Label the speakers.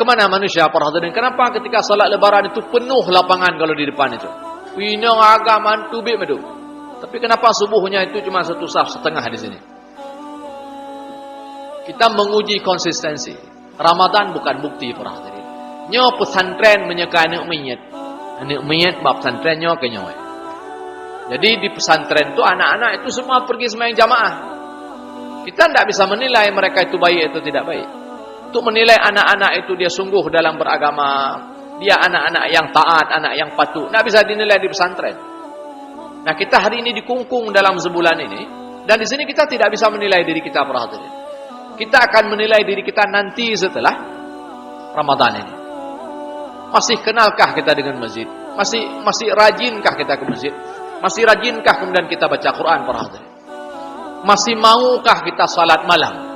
Speaker 1: kemana manusia para hadirin? Kenapa ketika salat lebaran itu penuh lapangan kalau di depan itu? Pinang agama tubik medu. Tapi kenapa subuhnya itu cuma satu saf setengah di sini? Kita menguji konsistensi. Ramadan bukan bukti para hadirin. Nyo pesantren menyeka anak mayit. Anak mayit bab pesantrennya ke nyo. Jadi di pesantren itu anak-anak itu semua pergi sembahyang jamaah. Kita tidak bisa menilai mereka itu baik atau tidak baik. Untuk menilai anak-anak itu dia sungguh dalam beragama, dia anak-anak yang taat, anak yang patuh, tidak bisa dinilai di pesantren. Nah, kita hari ini dikungkung dalam sebulan ini, dan di sini kita tidak bisa menilai diri kita para hadirin. Kita akan menilai diri kita nanti setelah Ramadan ini. Masih kenalkah kita dengan masjid? Masih rajinkah kita ke masjid? Masih rajinkah kemudian kita baca Quran para hadirin? Masih maukah kita salat malam?